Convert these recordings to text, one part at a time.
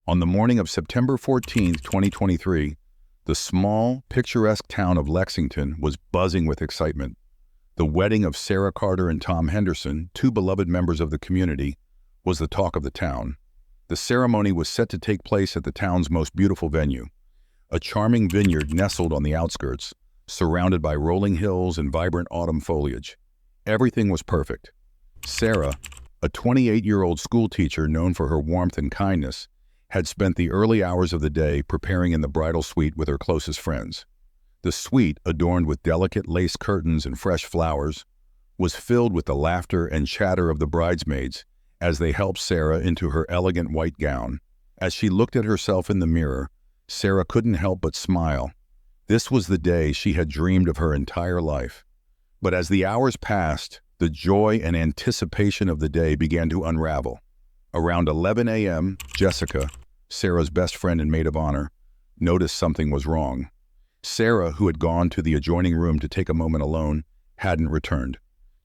On the morning of September 14th, 2023, the small, picturesque town of Lexington was buzzing with excitement. The wedding of Sarah Carter and Tom Henderson, two beloved members of the community, was the talk of the town. The ceremony was set to take place at the town's most beautiful venue, a charming vineyard nestled on the outskirts, surrounded by rolling hills and vibrant autumn foliage. Everything was perfect. Sarah, a 28-year-old schoolteacher known for her warmth and kindness, had spent the early hours of the day preparing in the bridal suite with her closest friends. The suite, adorned with delicate lace curtains and fresh flowers, was filled with the laughter and chatter of the bridesmaids as they helped Sarah into her elegant white gown. As she looked at herself in the mirror, Sarah couldn't help but smile. This was the day she had dreamed of her entire life. But as the hours passed, the joy and anticipation of the day began to unravel. Around 11 a.m., Jessica, Sarah's best friend and maid of honor, noticed something was wrong. Sarah, who had gone to the adjoining room to take a moment alone, hadn't returned.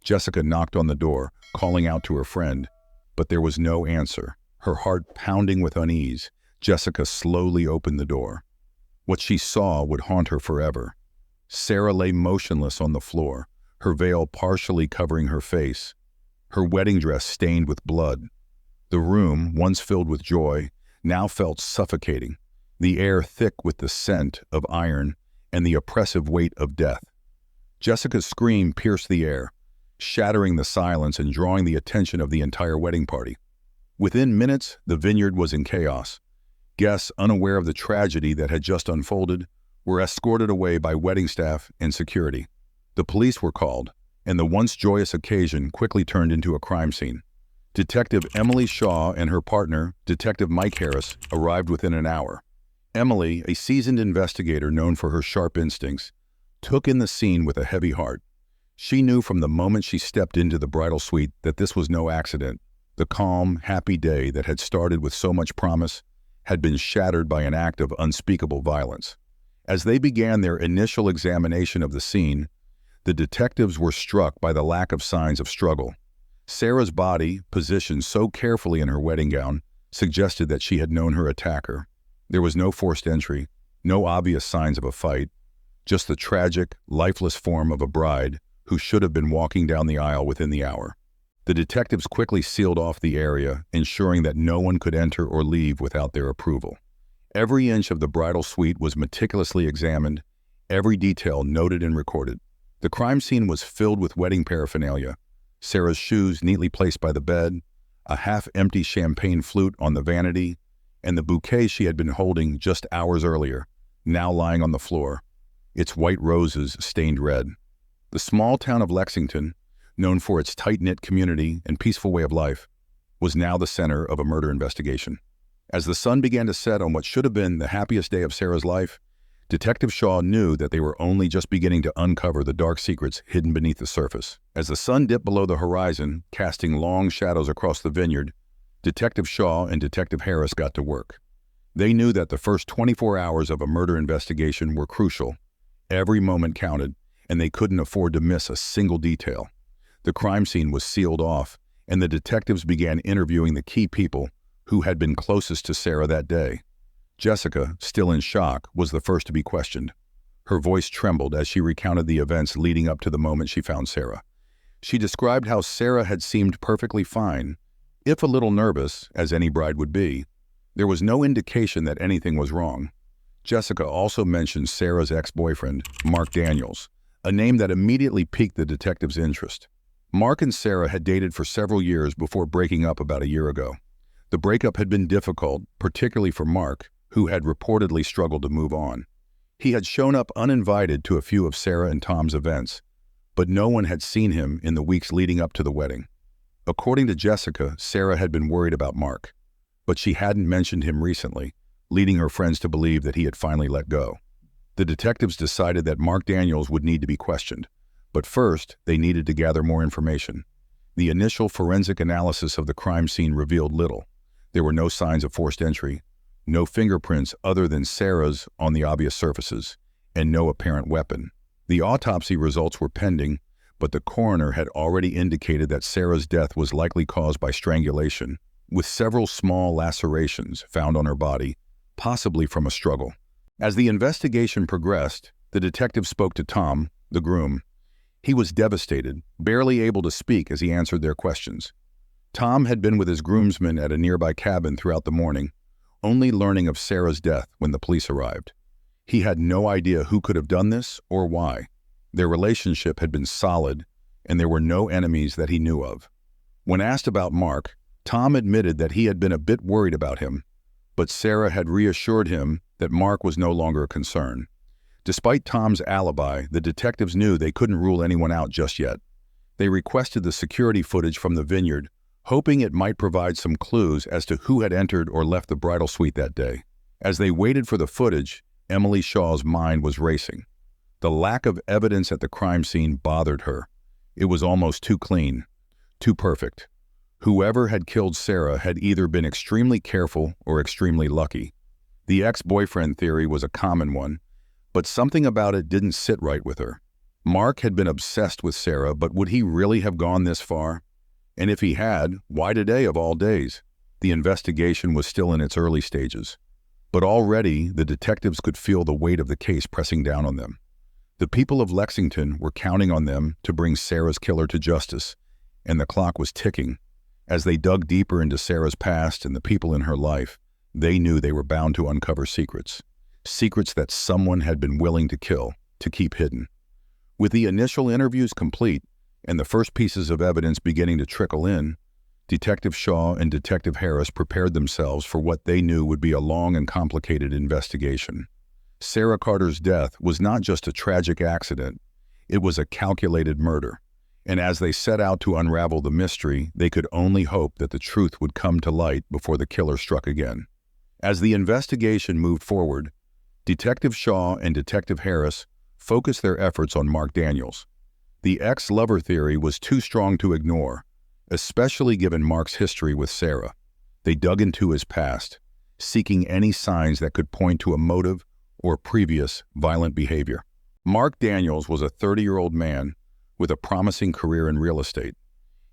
Jessica knocked on the door, calling out to her friend, but there was no answer. Her heart pounding with unease, Jessica slowly opened the door. What she saw would haunt her forever. Sarah lay motionless on the floor, her veil partially covering her face, her wedding dress stained with blood. The room, once filled with joy, now felt suffocating, the air thick with the scent of iron and the oppressive weight of death. Jessica's scream pierced the air, shattering the silence and drawing the attention of the entire wedding party. Within minutes, the vineyard was in chaos. Guests, unaware of the tragedy that had just unfolded, were escorted away by wedding staff and security. The police were called, and the once joyous occasion quickly turned into a crime scene. Detective Emily Shaw and her partner, Detective Mike Harris, arrived within an hour. Emily, a seasoned investigator known for her sharp instincts, took in the scene with a heavy heart. She knew from the moment she stepped into the bridal suite that this was no accident. The calm, happy day that had started with so much promise had been shattered by an act of unspeakable violence. As they began their initial examination of the scene, the detectives were struck by the lack of signs of struggle. Sarah's body, positioned so carefully in her wedding gown, suggested that she had known her attacker. There was no forced entry, no obvious signs of a fight, just the tragic, lifeless form of a bride who should have been walking down the aisle within the hour. The detectives quickly sealed off the area, ensuring that no one could enter or leave without their approval. Every inch of the bridal suite was meticulously examined, every detail noted and recorded. The crime scene was filled with wedding paraphernalia: Sarah's shoes neatly placed by the bed, a half-empty champagne flute on the vanity, and the bouquet she had been holding just hours earlier, now lying on the floor, its white roses stained red. The small town of Lexington, known for its tight-knit community and peaceful way of life, was now the center of a murder investigation. As the sun began to set on what should have been the happiest day of Sarah's life, Detective Shaw knew that they were only just beginning to uncover the dark secrets hidden beneath the surface. As the sun dipped below the horizon, casting long shadows across the vineyard, Detective Shaw and Detective Harris got to work. They knew that the first 24 hours of a murder investigation were crucial. Every moment counted, and they couldn't afford to miss a single detail. The crime scene was sealed off, and the detectives began interviewing the key people who had been closest to Sarah that day. Jessica, still in shock, was the first to be questioned. Her voice trembled as she recounted the events leading up to the moment she found Sarah. She described how Sarah had seemed perfectly fine, if a little nervous, as any bride would be. There was no indication that anything was wrong. Jessica also mentioned Sarah's ex-boyfriend, Mark Daniels, a name that immediately piqued the detective's interest. Mark and Sarah had dated for several years before breaking up about a year ago. The breakup had been difficult, particularly for Mark, who had reportedly struggled to move on. He had shown up uninvited to a few of Sarah and Tom's events, but no one had seen him in the weeks leading up to the wedding. According to Jessica, Sarah had been worried about Mark, but she hadn't mentioned him recently, leading her friends to believe that he had finally let go. The detectives decided that Mark Daniels would need to be questioned, but first they needed to gather more information. The initial forensic analysis of the crime scene revealed little. There were no signs of forced entry, no fingerprints other than Sarah's on the obvious surfaces, and no apparent weapon. The autopsy results were pending, but the coroner had already indicated that Sarah's death was likely caused by strangulation, with several small lacerations found on her body, possibly from a struggle. As the investigation progressed, the detective spoke to Tom, the groom. He was devastated, barely able to speak as he answered their questions. Tom had been with his groomsmen at a nearby cabin throughout the morning, only learning of Sarah's death when the police arrived. He had no idea who could have done this or why. Their relationship had been solid, and there were no enemies that he knew of. When asked about Mark, Tom admitted that he had been a bit worried about him, but Sarah had reassured him that Mark was no longer a concern. Despite Tom's alibi, the detectives knew they couldn't rule anyone out just yet. They requested the security footage from the vineyard, hoping it might provide some clues as to who had entered or left the bridal suite that day. As they waited for the footage, Emily Shaw's mind was racing. The lack of evidence at the crime scene bothered her. It was almost too clean, too perfect. Whoever had killed Sarah had either been extremely careful or extremely lucky. The ex-boyfriend theory was a common one, but something about it didn't sit right with her. Mark had been obsessed with Sarah, but would he really have gone this far? And if he had, why today of all days? The investigation was still in its early stages. But already, the detectives could feel the weight of the case pressing down on them. The people of Lexington were counting on them to bring Sarah's killer to justice, and the clock was ticking. As they dug deeper into Sarah's past and the people in her life, they knew they were bound to uncover secrets. Secrets that someone had been willing to kill, to keep hidden. With the initial interviews complete, and the first pieces of evidence beginning to trickle in, Detective Shaw and Detective Harris prepared themselves for what they knew would be a long and complicated investigation. Sarah Carter's death was not just a tragic accident, it was a calculated murder. And as they set out to unravel the mystery, they could only hope that the truth would come to light before the killer struck again. As the investigation moved forward, Detective Shaw and Detective Harris focused their efforts on Mark Daniels. The ex-lover theory was too strong to ignore, especially given Mark's history with Sarah. They dug into his past, seeking any signs that could point to a motive or previous violent behavior. Mark Daniels was a 30-year-old man with a promising career in real estate.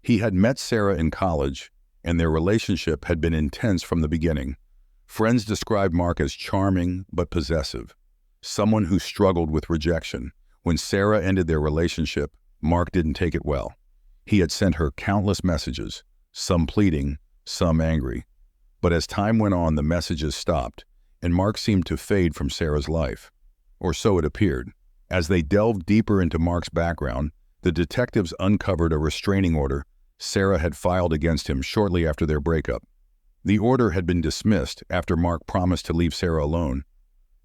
He had met Sarah in college, and their relationship had been intense from the beginning. Friends described Mark as charming but possessive, someone who struggled with rejection. When Sarah ended their relationship, Mark didn't take it well. He had sent her countless messages, some pleading, some angry. But as time went on, the messages stopped, and Mark seemed to fade from Sarah's life. Or so it appeared. As they delved deeper into Mark's background, the detectives uncovered a restraining order Sarah had filed against him shortly after their breakup. The order had been dismissed after Mark promised to leave Sarah alone,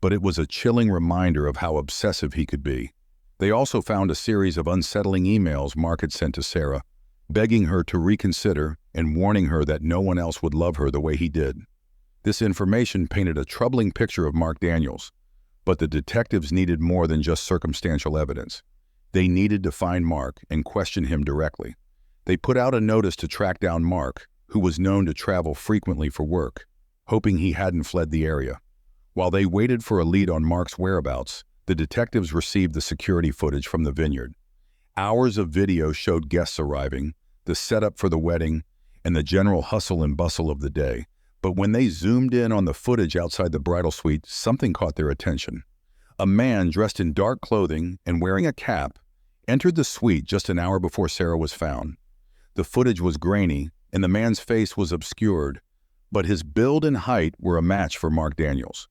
but it was a chilling reminder of how obsessive he could be. They also found a series of unsettling emails Mark had sent to Sarah, begging her to reconsider and warning her that no one else would love her the way he did. This information painted a troubling picture of Mark Daniels, but the detectives needed more than just circumstantial evidence. They needed to find Mark and question him directly. They put out a notice to track down Mark, who was known to travel frequently for work, hoping he hadn't fled the area. While they waited for a lead on Mark's whereabouts, the detectives received the security footage from the vineyard. Hours of video showed guests arriving, the setup for the wedding, and the general hustle and bustle of the day. But when they zoomed in on the footage outside the bridal suite, something caught their attention. A man dressed in dark clothing and wearing a cap entered the suite just an hour before Sarah was found. The footage was grainy, and the man's face was obscured, but his build and height were a match for Mark Daniels.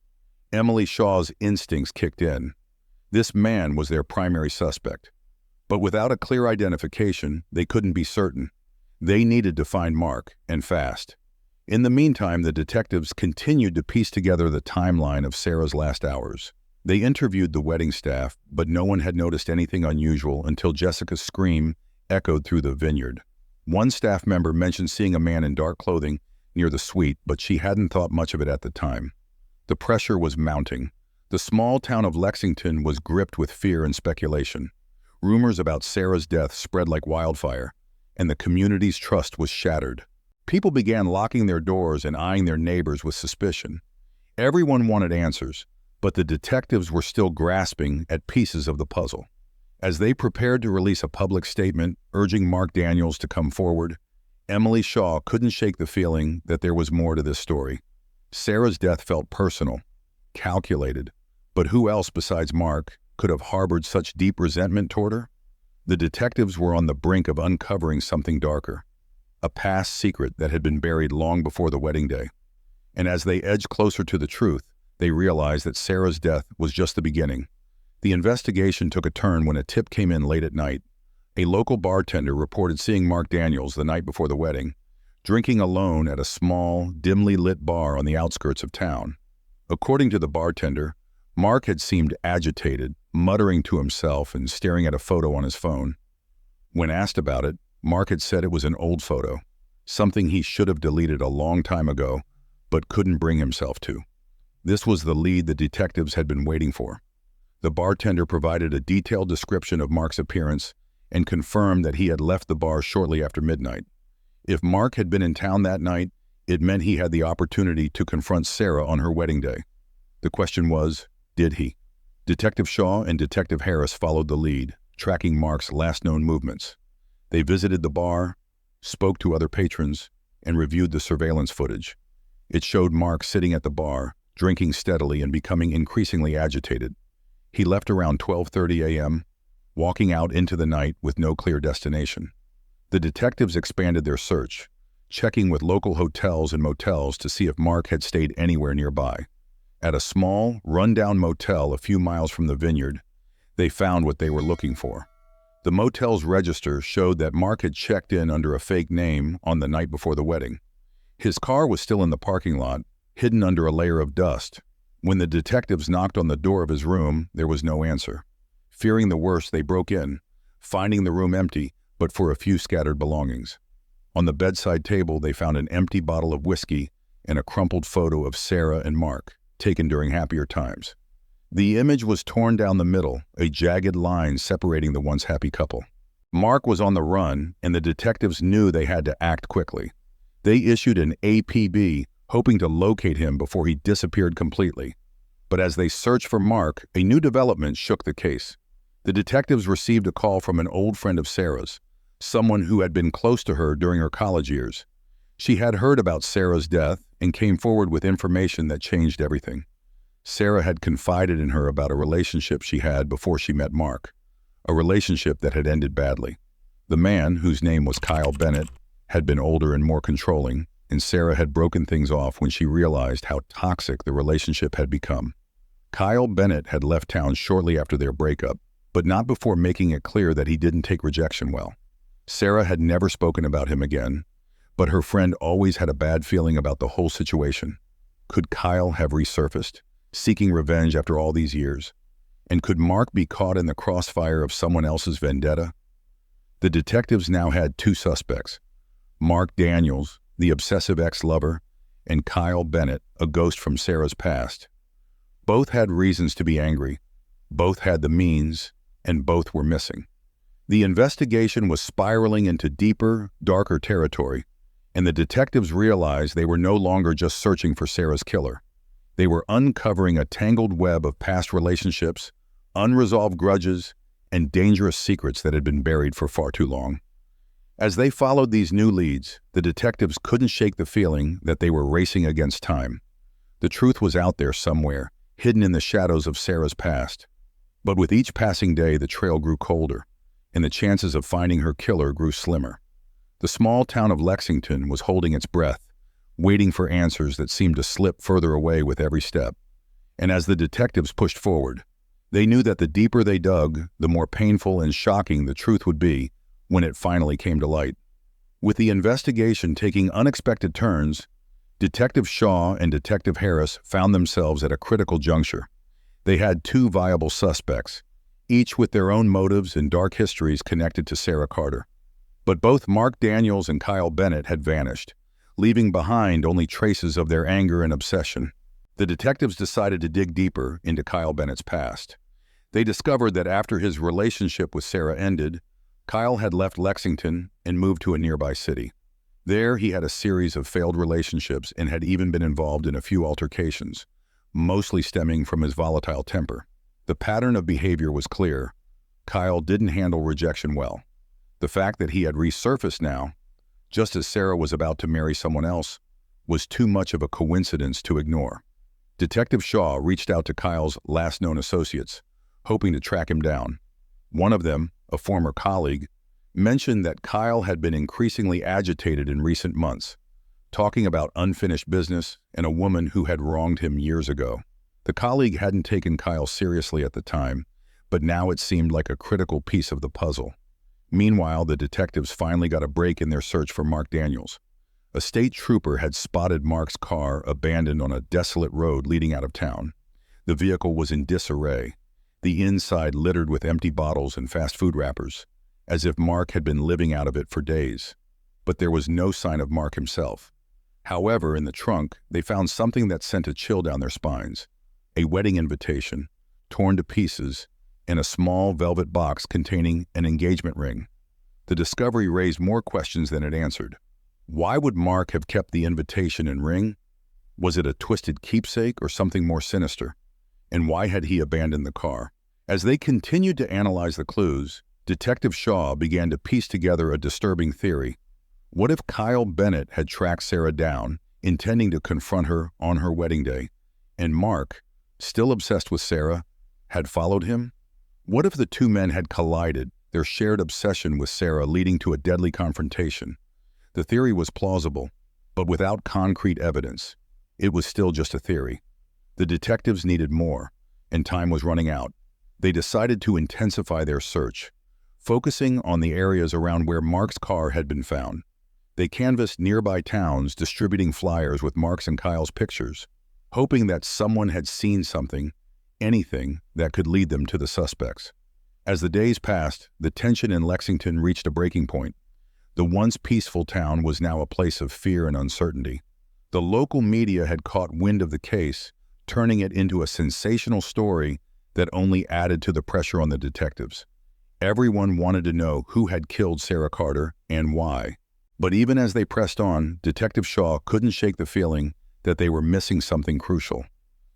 Emily Shaw's instincts kicked in. This man was their primary suspect. But without a clear identification, they couldn't be certain. They needed to find Mark, and fast. In the meantime, the detectives continued to piece together the timeline of Sarah's last hours. They interviewed the wedding staff, but no one had noticed anything unusual until Jessica's scream echoed through the vineyard. One staff member mentioned seeing a man in dark clothing near the suite, but she hadn't thought much of it at the time. The pressure was mounting. The small town of Lexington was gripped with fear and speculation. Rumors about Sarah's death spread like wildfire, and the community's trust was shattered. People began locking their doors and eyeing their neighbors with suspicion. Everyone wanted answers, but the detectives were still grasping at pieces of the puzzle. As they prepared to release a public statement urging Mark Daniels to come forward, Emily Shaw couldn't shake the feeling that there was more to this story. Sarah's death felt personal, calculated, but who else besides Mark could have harbored such deep resentment toward her? The detectives were on the brink of uncovering something darker, a past secret that had been buried long before the wedding day. And as they edged closer to the truth, they realized that Sarah's death was just the beginning. The investigation took a turn when a tip came in late at night. A local bartender reported seeing Mark Daniels the night before the wedding, drinking alone at a small, dimly lit bar on the outskirts of town. According to the bartender, Mark had seemed agitated, muttering to himself and staring at a photo on his phone. When asked about it, Mark had said it was an old photo, something he should have deleted a long time ago, but couldn't bring himself to. This was the lead the detectives had been waiting for. The bartender provided a detailed description of Mark's appearance and confirmed that he had left the bar shortly after midnight. If Mark had been in town that night, it meant he had the opportunity to confront Sarah on her wedding day. The question was, did he? Detective Shaw and Detective Harris followed the lead, tracking Mark's last known movements. They visited the bar, spoke to other patrons, and reviewed the surveillance footage. It showed Mark sitting at the bar, drinking steadily and becoming increasingly agitated. He left around 12:30 a.m., walking out into the night with no clear destination. The detectives expanded their search, checking with local hotels and motels to see if Mark had stayed anywhere nearby. At a small, run-down motel a few miles from the vineyard, they found what they were looking for. The motel's register showed that Mark had checked in under a fake name on the night before the wedding. His car was still in the parking lot, hidden under a layer of dust. When the detectives knocked on the door of his room, there was no answer. Fearing the worst, they broke in, finding the room empty, but for a few scattered belongings. On the bedside table, they found an empty bottle of whiskey and a crumpled photo of Sarah and Mark, taken during happier times. The image was torn down the middle, a jagged line separating the once happy couple. Mark was on the run, and the detectives knew they had to act quickly. They issued an APB, hoping to locate him before he disappeared completely. But as they searched for Mark, a new development shook the case. The detectives received a call from an old friend of Sarah's, someone who had been close to her during her college years. She had heard about Sarah's death and came forward with information that changed everything. Sarah had confided in her about a relationship she had before she met Mark, a relationship that had ended badly. The man, whose name was Kyle Bennett, had been older and more controlling, and Sarah had broken things off when she realized how toxic the relationship had become. Kyle Bennett had left town shortly after their breakup, but not before making it clear that he didn't take rejection well. Sarah had never spoken about him again, but her friend always had a bad feeling about the whole situation. Could Kyle have resurfaced, seeking revenge after all these years? And could Mark be caught in the crossfire of someone else's vendetta? The detectives now had two suspects: Mark Daniels, the obsessive ex-lover, and Kyle Bennett, a ghost from Sarah's past. Both had reasons to be angry, both had the means, and both were missing. The investigation was spiraling into deeper, darker territory, and the detectives realized they were no longer just searching for Sarah's killer. They were uncovering a tangled web of past relationships, unresolved grudges, and dangerous secrets that had been buried for far too long. As they followed these new leads, the detectives couldn't shake the feeling that they were racing against time. The truth was out there somewhere, hidden in the shadows of Sarah's past. But with each passing day, the trail grew colder, and the chances of finding her killer grew slimmer. The small town of Lexington was holding its breath, waiting for answers that seemed to slip further away with every step. And as the detectives pushed forward, they knew that the deeper they dug, the more painful and shocking the truth would be when it finally came to light. With the investigation taking unexpected turns, Detective Shaw and Detective Harris found themselves at a critical juncture. They had two viable suspects, each with their own motives and dark histories connected to Sarah Carter. But both Mark Daniels and Kyle Bennett had vanished, leaving behind only traces of their anger and obsession. The detectives decided to dig deeper into Kyle Bennett's past. They discovered that after his relationship with Sarah ended, Kyle had left Lexington and moved to a nearby city. There, he had a series of failed relationships and had even been involved in a few altercations, mostly stemming from his volatile temper. The pattern of behavior was clear. Kyle didn't handle rejection well. The fact that he had resurfaced now just as Sarah was about to marry someone else, was too much of a coincidence to ignore. Detective Shaw reached out to Kyle's last known associates, hoping to track him down. One of them, a former colleague, mentioned that Kyle had been increasingly agitated in recent months, talking about unfinished business and a woman who had wronged him years ago. The colleague hadn't taken Kyle seriously at the time, but now it seemed like a critical piece of the puzzle. Meanwhile, the detectives finally got a break in their search for Mark Daniels. A state trooper had spotted Mark's car abandoned on a desolate road leading out of town. The vehicle was in disarray, the inside littered with empty bottles and fast food wrappers, as if Mark had been living out of it for days. But there was no sign of Mark himself. However, in the trunk, they found something that sent a chill down their spines: a wedding invitation, torn to pieces, and a small velvet box containing an engagement ring. The discovery raised more questions than it answered. Why would Mark have kept the invitation and ring? Was it a twisted keepsake or something more sinister? And why had he abandoned the car? As they continued to analyze the clues, Detective Shaw began to piece together a disturbing theory. What if Kyle Bennett had tracked Sarah down, intending to confront her on her wedding day, and Mark, still obsessed with Sarah, had followed him? What if the two men had collided, their shared obsession with Sarah leading to a deadly confrontation? The theory was plausible, but without concrete evidence. It was still just a theory. The detectives needed more, and time was running out. They decided to intensify their search, focusing on the areas around where Mark's car had been found. They canvassed nearby towns, distributing flyers with Mark's and Kyle's pictures, hoping that someone had seen something, anything that could lead them to the suspects. As the days passed, the tension in Lexington reached a breaking point. The once peaceful town was now a place of fear and uncertainty. The local media had caught wind of the case, turning it into a sensational story that only added to the pressure on the detectives. Everyone wanted to know who had killed Sarah Carter and why. But even as they pressed on, Detective Shaw couldn't shake the feeling that they were missing something crucial.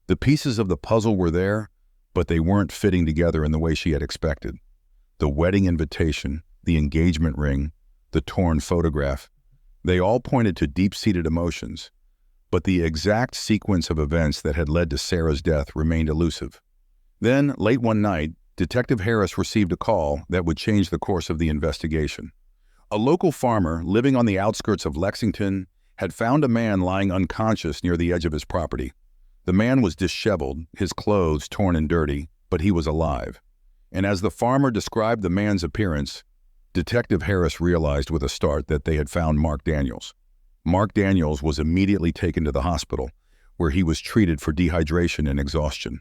The pieces of the puzzle were there, but they weren't fitting together in the way she had expected. The wedding invitation, the engagement ring, the torn photograph, they all pointed to deep-seated emotions, but the exact sequence of events that had led to Sarah's death remained elusive. Then, late one night, Detective Harris received a call that would change the course of the investigation. A local farmer living on the outskirts of Lexington had found a man lying unconscious near the edge of his property. The man was disheveled, his clothes torn and dirty, but he was alive. And as the farmer described the man's appearance, Detective Harris realized with a start that they had found Mark Daniels. Mark Daniels was immediately taken to the hospital, where he was treated for dehydration and exhaustion.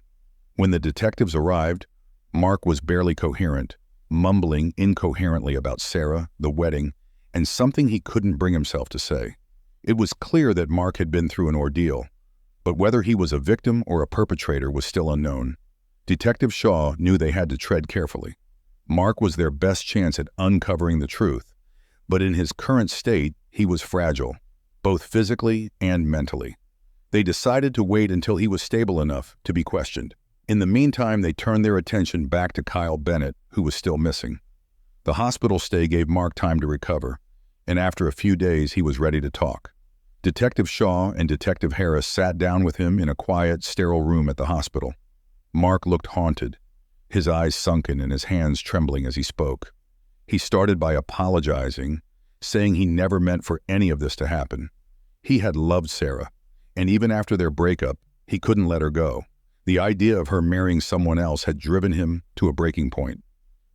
When the detectives arrived, Mark was barely coherent, mumbling incoherently about Sarah, the wedding, and something he couldn't bring himself to say. It was clear that Mark had been through an ordeal, but whether he was a victim or a perpetrator was still unknown. Detective Shaw knew they had to tread carefully. Mark was their best chance at uncovering the truth, but in his current state, he was fragile, both physically and mentally. They decided to wait until he was stable enough to be questioned. In the meantime, they turned their attention back to Kyle Bennett, who was still missing. The hospital stay gave Mark time to recover, and after a few days, he was ready to talk. Detective Shaw and Detective Harris sat down with him in a quiet, sterile room at the hospital. Mark looked haunted, his eyes sunken and his hands trembling as he spoke. He started by apologizing, saying he never meant for any of this to happen. He had loved Sarah, and even after their breakup, he couldn't let her go. The idea of her marrying someone else had driven him to a breaking point.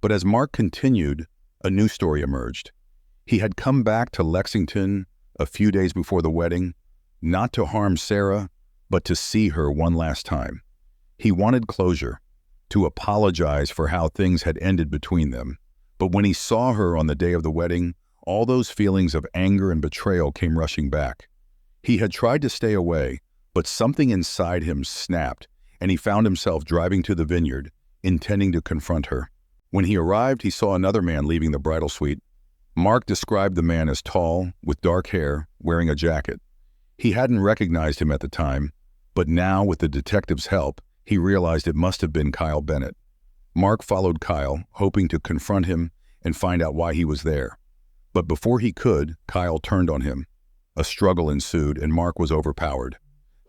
But as Mark continued, a new story emerged. He had come back to Lexington a few days before the wedding, not to harm Sarah, but to see her one last time. He wanted closure, to apologize for how things had ended between them. But when he saw her on the day of the wedding, all those feelings of anger and betrayal came rushing back. He had tried to stay away, but something inside him snapped, and he found himself driving to the vineyard, intending to confront her. When he arrived, he saw another man leaving the bridal suite. Mark described the man as tall, with dark hair, wearing a jacket. He hadn't recognized him at the time, but now, with the detective's help, he realized it must have been Kyle Bennett. Mark followed Kyle, hoping to confront him and find out why he was there. But before he could, Kyle turned on him. A struggle ensued, and Mark was overpowered.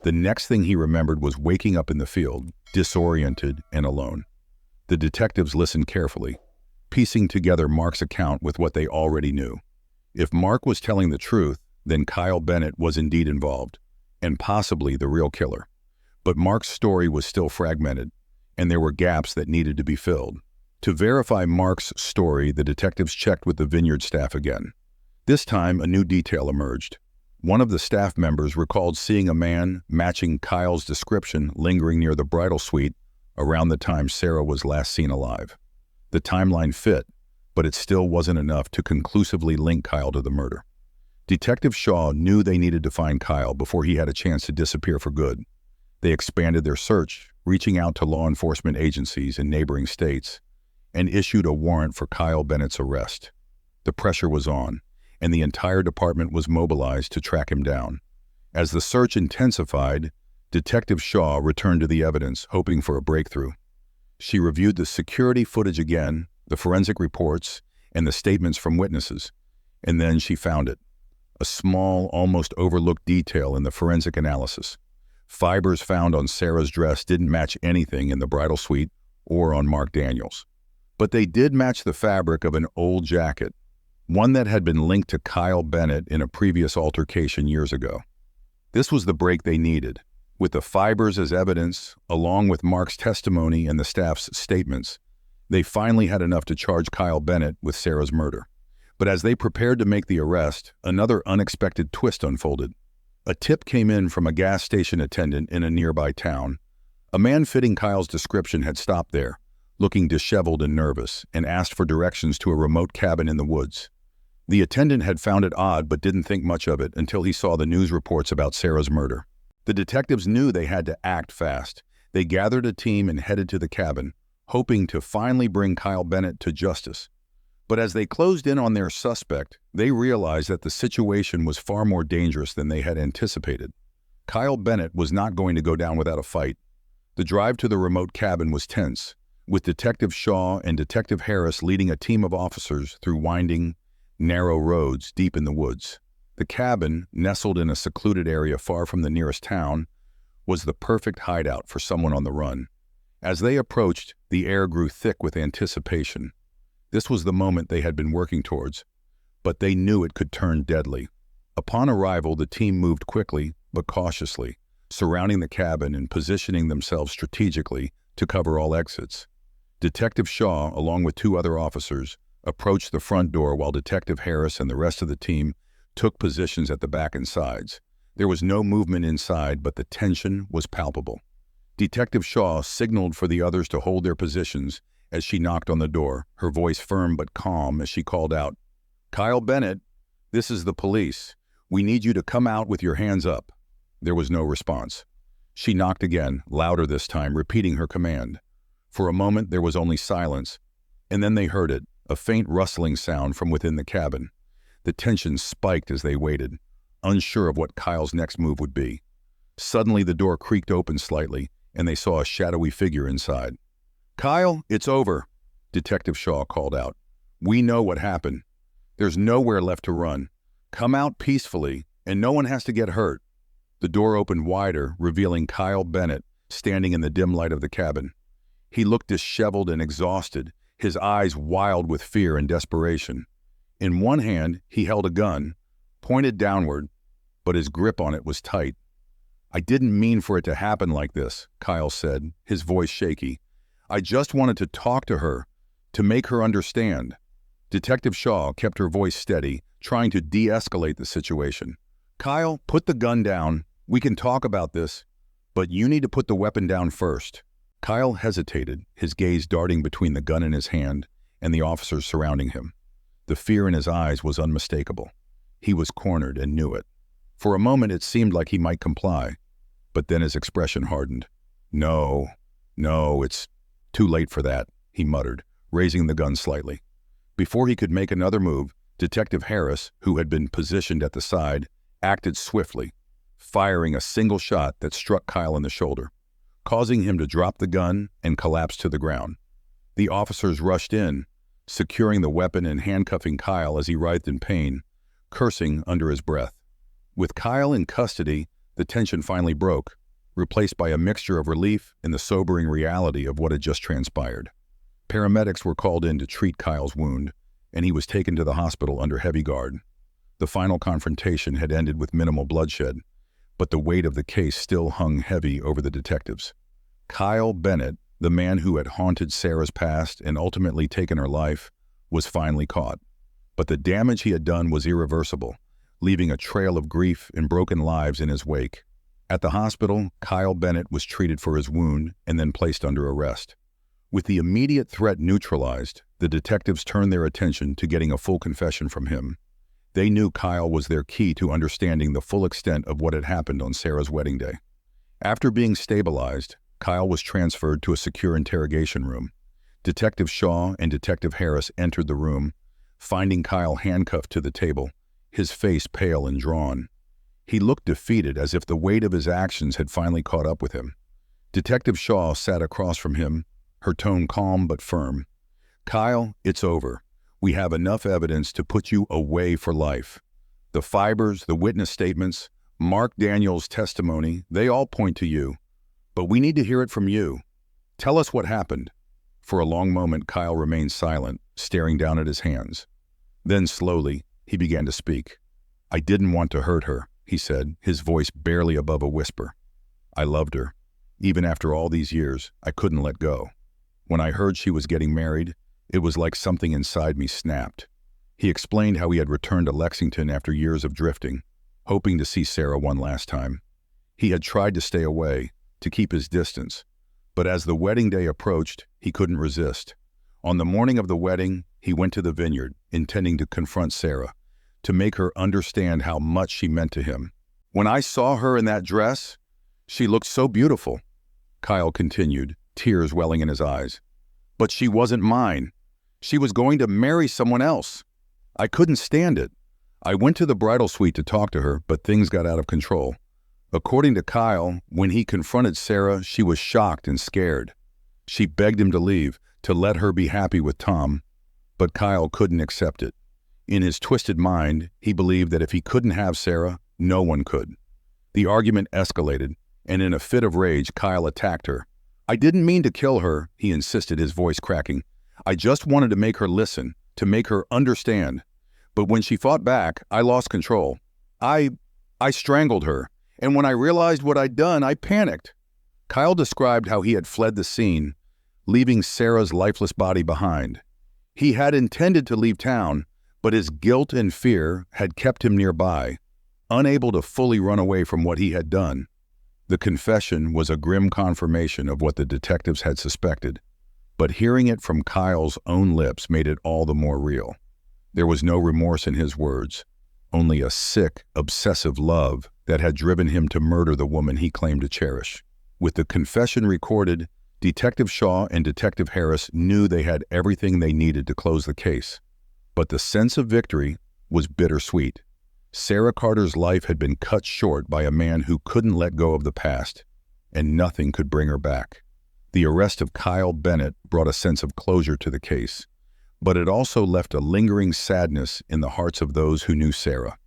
The next thing he remembered was waking up in the field, disoriented and alone. The detectives listened carefully, piecing together Mark's account with what they already knew. If Mark was telling the truth, then Kyle Bennett was indeed involved, and possibly the real killer. But Mark's story was still fragmented, and there were gaps that needed to be filled. To verify Mark's story, the detectives checked with the vineyard staff again. This time, a new detail emerged. One of the staff members recalled seeing a man matching Kyle's description lingering near the bridal suite around the time Sarah was last seen alive. The timeline fit, but it still wasn't enough to conclusively link Kyle to the murder. Detective Shaw knew they needed to find Kyle before he had a chance to disappear for good. They expanded their search, reaching out to law enforcement agencies in neighboring states, and issued a warrant for Kyle Bennett's arrest. The pressure was on, and the entire department was mobilized to track him down. As the search intensified, Detective Shaw returned to the evidence, hoping for a breakthrough. She reviewed the security footage again, the forensic reports, and the statements from witnesses, and then she found it. A small, almost overlooked detail in the forensic analysis. Fibers found on Sarah's dress didn't match anything in the bridal suite or on Mark Daniels. But they did match the fabric of an old jacket, one that had been linked to Kyle Bennett in a previous altercation years ago. This was the break they needed. With the fibers as evidence, along with Mark's testimony and the staff's statements, they finally had enough to charge Kyle Bennett with Sarah's murder. But as they prepared to make the arrest, another unexpected twist unfolded. A tip came in from a gas station attendant in a nearby town. A man fitting Kyle's description had stopped there, looking disheveled and nervous, and asked for directions to a remote cabin in the woods. The attendant had found it odd but didn't think much of it until he saw the news reports about Sarah's murder. The detectives knew they had to act fast. They gathered a team and headed to the cabin, hoping to finally bring Kyle Bennett to justice. But as they closed in on their suspect, they realized that the situation was far more dangerous than they had anticipated. Kyle Bennett was not going to go down without a fight. The drive to the remote cabin was tense, with Detective Shaw and Detective Harris leading a team of officers through winding, narrow roads deep in the woods. The cabin, nestled in a secluded area far from the nearest town, was the perfect hideout for someone on the run. As they approached, the air grew thick with anticipation. This was the moment they had been working towards, but they knew it could turn deadly. Upon arrival, the team moved quickly but cautiously, surrounding the cabin and positioning themselves strategically to cover all exits. Detective Shaw, along with two other officers, approached the front door while Detective Harris and the rest of the team took positions at the back and sides. There was no movement inside, but the tension was palpable. Detective Shaw signaled for the others to hold their positions as she knocked on the door, her voice firm but calm as she called out, "Kyle Bennett, this is the police. We need you to come out with your hands up." There was no response. She knocked again, louder this time, repeating her command. For a moment there was only silence, and then they heard it, a faint rustling sound from within the cabin. The tension spiked as they waited, unsure of what Kyle's next move would be. Suddenly the door creaked open slightly, and they saw a shadowy figure inside. "Kyle, it's over," Detective Shaw called out. "We know what happened. There's nowhere left to run. Come out peacefully, and no one has to get hurt." The door opened wider, revealing Kyle Bennett standing in the dim light of the cabin. He looked disheveled and exhausted, his eyes wild with fear and desperation. In one hand, he held a gun, pointed downward, but his grip on it was tight. "I didn't mean for it to happen like this," Kyle said, his voice shaky. "I just wanted to talk to her, to make her understand." Detective Shaw kept her voice steady, trying to de-escalate the situation. "Kyle, put the gun down. We can talk about this, but you need to put the weapon down first." Kyle hesitated, his gaze darting between the gun in his hand and the officers surrounding him. The fear in his eyes was unmistakable. He was cornered and knew it. For a moment it seemed like he might comply, but then his expression hardened. No, it's too late for that," he muttered, raising the gun slightly. Before he could make another move, Detective Harris, who had been positioned at the side, acted swiftly, firing a single shot that struck Kyle in the shoulder, causing him to drop the gun and collapse to the ground. The officers rushed in, securing the weapon and handcuffing Kyle as he writhed in pain, cursing under his breath. With Kyle in custody, the tension finally broke, replaced by a mixture of relief and the sobering reality of what had just transpired. Paramedics were called in to treat Kyle's wound, and he was taken to the hospital under heavy guard. The final confrontation had ended with minimal bloodshed, but the weight of the case still hung heavy over the detectives. Kyle Bennett, the man who had haunted Sarah's past and ultimately taken her life, was finally caught. But the damage he had done was irreversible, leaving a trail of grief and broken lives in his wake. At the hospital, Kyle Bennett was treated for his wound and then placed under arrest. With the immediate threat neutralized, the detectives turned their attention to getting a full confession from him. They knew Kyle was their key to understanding the full extent of what had happened on Sarah's wedding day. After being stabilized, Kyle was transferred to a secure interrogation room. Detective Shaw and Detective Harris entered the room, finding Kyle handcuffed to the table, his face pale and drawn. He looked defeated, as if the weight of his actions had finally caught up with him. Detective Shaw sat across from him, her tone calm but firm. "Kyle, it's over. We have enough evidence to put you away for life. The fibers, the witness statements, Mark Daniels' testimony, they all point to you. But we need to hear it from you. Tell us what happened." For a long moment, Kyle remained silent, staring down at his hands. Then slowly, he began to speak. "I didn't want to hurt her," he said, his voice barely above a whisper. "I loved her. Even after all these years, I couldn't let go. When I heard she was getting married, it was like something inside me snapped." He explained how he had returned to Lexington after years of drifting, hoping to see Sarah one last time. He had tried to stay away, to keep his distance, but as the wedding day approached, he couldn't resist. On the morning of the wedding, he went to the vineyard, intending to confront Sarah, to make her understand how much she meant to him. "When I saw her in that dress, she looked so beautiful," Kyle continued, tears welling in his eyes. "But she wasn't mine. She was going to marry someone else. I couldn't stand it. I went to the bridal suite to talk to her, but things got out of control." According to Kyle, when he confronted Sarah, she was shocked and scared. She begged him to leave, to let her be happy with Tom, but Kyle couldn't accept it. In his twisted mind, he believed that if he couldn't have Sarah, no one could. The argument escalated, and in a fit of rage, Kyle attacked her. "I didn't mean to kill her," he insisted, his voice cracking. "I just wanted to make her listen, to make her understand. But when she fought back, I lost control. I strangled her. And when I realized what I'd done, I panicked." Kyle described how he had fled the scene, leaving Sarah's lifeless body behind. He had intended to leave town, but his guilt and fear had kept him nearby, unable to fully run away from what he had done. The confession was a grim confirmation of what the detectives had suspected, but hearing it from Kyle's own lips made it all the more real. There was no remorse in his words, only a sick, obsessive love that had driven him to murder the woman he claimed to cherish. With the confession recorded, Detective Shaw and Detective Harris knew they had everything they needed to close the case. But the sense of victory was bittersweet. Sarah Carter's life had been cut short by a man who couldn't let go of the past, and nothing could bring her back. The arrest of Kyle Bennett brought a sense of closure to the case, but it also left a lingering sadness in the hearts of those who knew Sarah.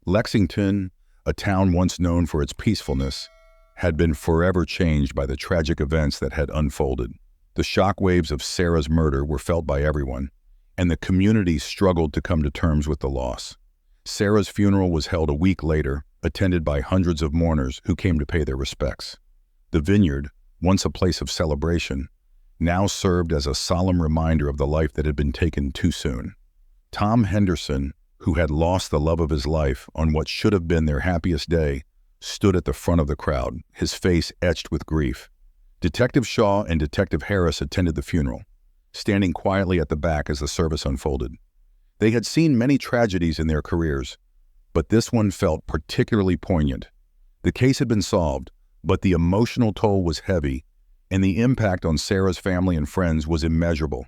Lexington, a town once known for its peacefulness, had been forever changed by the tragic events that had unfolded. The shockwaves of Sarah's murder were felt by everyone, and the community struggled to come to terms with the loss. Sarah's funeral was held a week later, attended by hundreds of mourners who came to pay their respects. The vineyard, once a place of celebration, now served as a solemn reminder of the life that had been taken too soon. Tom Henderson, who had lost the love of his life on what should have been their happiest day, stood at the front of the crowd, his face etched with grief. Detective Shaw and Detective Harris attended the funeral, standing quietly at the back as the service unfolded. They had seen many tragedies in their careers, but this one felt particularly poignant. The case had been solved, but the emotional toll was heavy, and the impact on Sarah's family and friends was immeasurable.